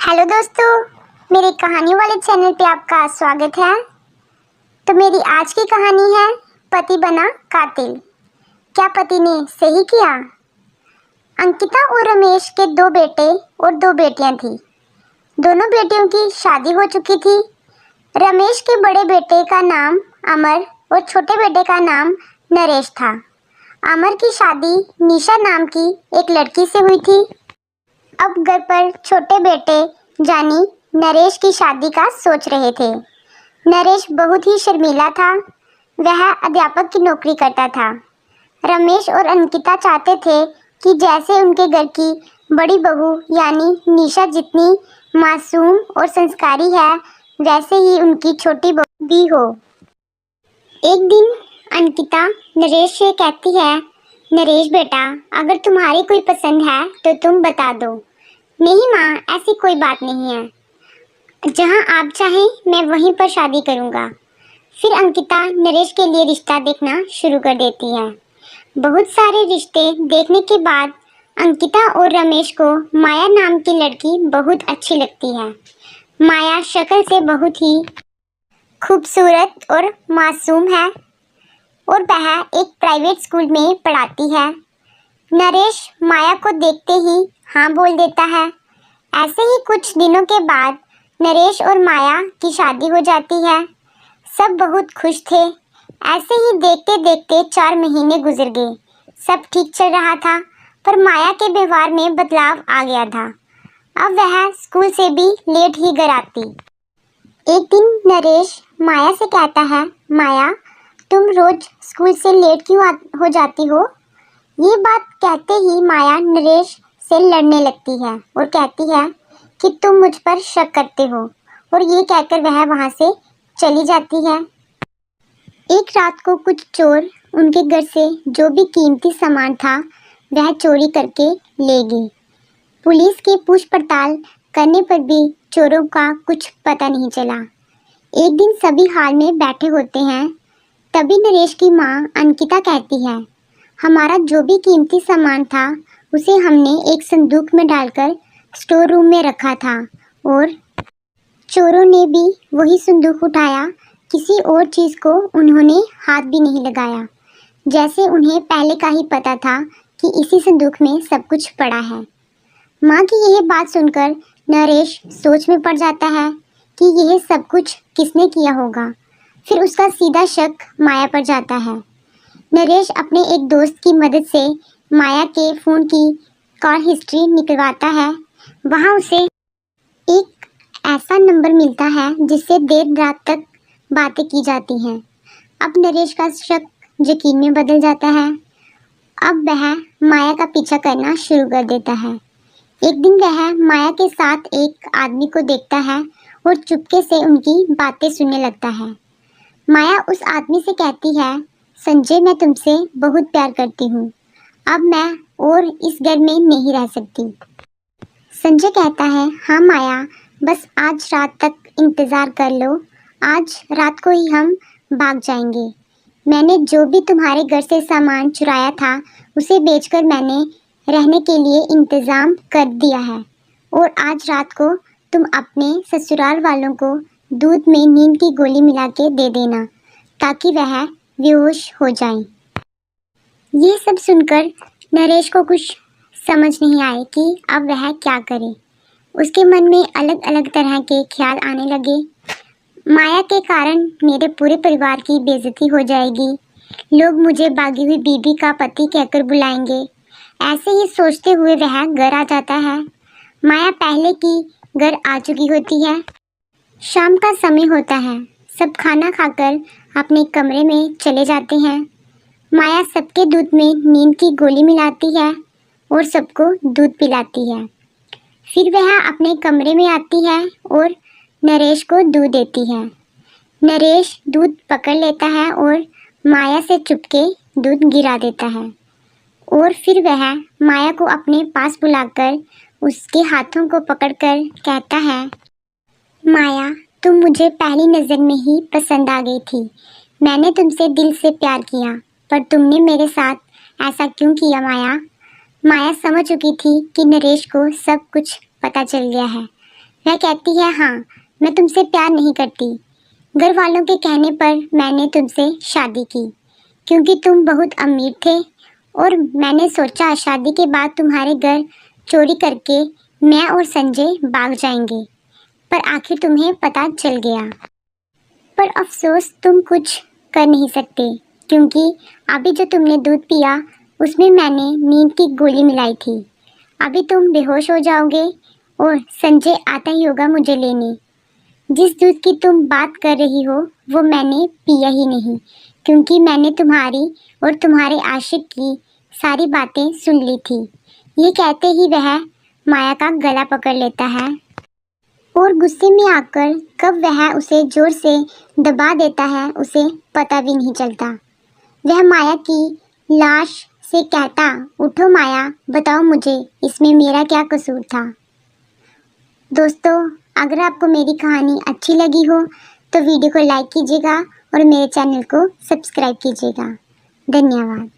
Hello दोस्तों, मेरे कहानी वाले चैनल पे आपका स्वागत है। तो मेरी आज की कहानी है पति बना कातिल। क्या पति ने सही किया? अंकिता और रमेश के दो बेटे और दो बेटियां थी। दोनों बेटियों की शादी हो चुकी थी। रमेश के बड़े बेटे का नाम अमर और छोटे बेटे का नाम नरेश था। अमर की शादी निशा नाम की एक लड़की से हुई थी। अब घर पर छोटे बेटे जानी नरेश की शादी का सोच रहे थे। नरेश बहुत ही शर्मीला था। वह अध्यापक की नौकरी करता था। रमेश और अंकिता चाहते थे कि जैसे उनके घर की बड़ी बहू यानी निशा जितनी मासूम और संस्कारी है, वैसे ही उनकी छोटी बहू भी हो। एक दिन अंकिता नरेश से कहती है, नरेश बेटा, अगर तुम्हारी कोई पसंद है तो तुम बता दो। नहीं माँ, ऐसी कोई बात नहीं है। जहाँ आप चाहें मैं वहीं पर शादी करूँगा। फिर अंकिता नरेश के लिए रिश्ता देखना शुरू कर देती है। बहुत सारे रिश्ते देखने के बाद अंकिता और रमेश को माया नाम की लड़की बहुत अच्छी लगती है। माया शक्ल से बहुत ही खूबसूरत और मासूम है और वह एक प्राइवेट स्कूल में पढ़ाती है। नरेश माया को देखते ही हाँ बोल देता है। ऐसे ही कुछ दिनों के बाद नरेश और माया की शादी हो जाती है। सब बहुत खुश थे। ऐसे ही देखते देखते 4 महीने गुजर गए। सब ठीक चल रहा था, पर माया के व्यवहार में बदलाव आ गया था। अब वह स्कूल से भी लेट ही घर आती। एक दिन नरेश माया से कहता है, माया, तुम रोज स्कूल से लेट क्यों हो जाती हो? ये बात कहते ही माया नरेश से लड़ने लगती है और कहती है कि तुम मुझ पर शक करते हो, और ये कहकर वह वहाँ से चली जाती है। एक रात को कुछ चोर उनके घर से जो भी कीमती सामान था वह चोरी करके ले गए। पुलिस की पूछ पड़ताल करने पर भी चोरों का कुछ पता नहीं चला। एक दिन सभी हॉल में बैठे होते हैं। तभी नरेश की माँ अंकिता कहती है, हमारा जो भी कीमती सामान था उसे हमने एक संदूक में डालकर स्टोर रूम में रखा था और चोरों ने भी वही संदूक उठाया। किसी और चीज़ को उन्होंने हाथ भी नहीं लगाया, जैसे उन्हें पहले का ही पता था कि इसी संदूक में सब कुछ पड़ा है। माँ की यह बात सुनकर नरेश सोच में पड़ जाता है कि यह सब कुछ किसने किया होगा। फिर उसका सीधा शक माया पर जाता है। नरेश अपने एक दोस्त की मदद से माया के फ़ोन की कॉल हिस्ट्री निकलवाता है। वहाँ उसे एक ऐसा नंबर मिलता है जिससे देर रात तक बातें की जाती हैं। अब नरेश का शक यकीन में बदल जाता है। अब वह माया का पीछा करना शुरू कर देता है। एक दिन वह माया के साथ एक आदमी को देखता है और चुपके से उनकी बातें सुनने लगता है। माया उस आदमी से कहती है, संजय, मैं तुमसे बहुत प्यार करती हूँ। अब मैं और इस घर में नहीं रह सकती। संजय कहता है, हाँ माया, बस आज रात तक इंतज़ार कर लो। आज रात को ही हम भाग जाएंगे। मैंने जो भी तुम्हारे घर से सामान चुराया था उसे बेचकर मैंने रहने के लिए इंतज़ाम कर दिया है, और आज रात को तुम अपने ससुराल वालों को दूध में नींद की गोली मिला के दे देना ताकि वह बेहोश हो जाएं। ये सब सुनकर नरेश को कुछ समझ नहीं आए कि अब वह क्या करे। उसके मन में अलग अलग तरह के ख्याल आने लगे। माया के कारण मेरे पूरे परिवार की बेइज्जती हो जाएगी। लोग मुझे भागी हुई बीबी का पति कहकर बुलाएंगे। ऐसे ही सोचते हुए वह घर आ जाता है। माया पहले की घर आ चुकी होती है। शाम का समय होता है। सब खाना खाकर अपने कमरे में चले जाते हैं। माया सबके दूध में नींद की गोली मिलाती है और सबको दूध पिलाती है। फिर वह अपने कमरे में आती है और नरेश को दूध देती है। नरेश दूध पकड़ लेता है और माया से चुपके दूध गिरा देता है, और फिर वह माया को अपने पास बुलाकर उसके हाथों को पकड़कर कहता है, माया, तुम मुझे पहली नज़र में ही पसंद आ गई थी। मैंने तुमसे दिल से प्यार किया, पर तुमने मेरे साथ ऐसा क्यों किया माया? माया समझ चुकी थी कि नरेश को सब कुछ पता चल गया है। वह कहती है, हाँ मैं तुमसे प्यार नहीं करती। घर वालों के कहने पर मैंने तुमसे शादी की क्योंकि तुम बहुत अमीर थे और मैंने सोचा शादी के बाद तुम्हारे घर चोरी करके मैं और संजय भाग जाएंगे, पर आखिर तुम्हें पता चल गया। पर अफसोस तुम कुछ कर नहीं सकते क्योंकि अभी जो तुमने दूध पिया उसमें मैंने नींद की गोली मिलाई थी। अभी तुम बेहोश हो जाओगे और संजय आता ही होगा मुझे लेने। जिस दूध की तुम बात कर रही हो वो मैंने पिया ही नहीं क्योंकि मैंने तुम्हारी और तुम्हारे आशिक की सारी बातें सुन ली थी। ये कहते ही वह माया का गला पकड़ लेता है और गुस्से में आकर कब वह उसे जोर से दबा देता है उसे पता भी नहीं चलता। वह माया की लाश से कहता, उठो माया, बताओ मुझे इसमें मेरा क्या कसूर था। दोस्तों, अगर आपको मेरी कहानी अच्छी लगी हो तो वीडियो को लाइक कीजिएगा और मेरे चैनल को सब्सक्राइब कीजिएगा। धन्यवाद।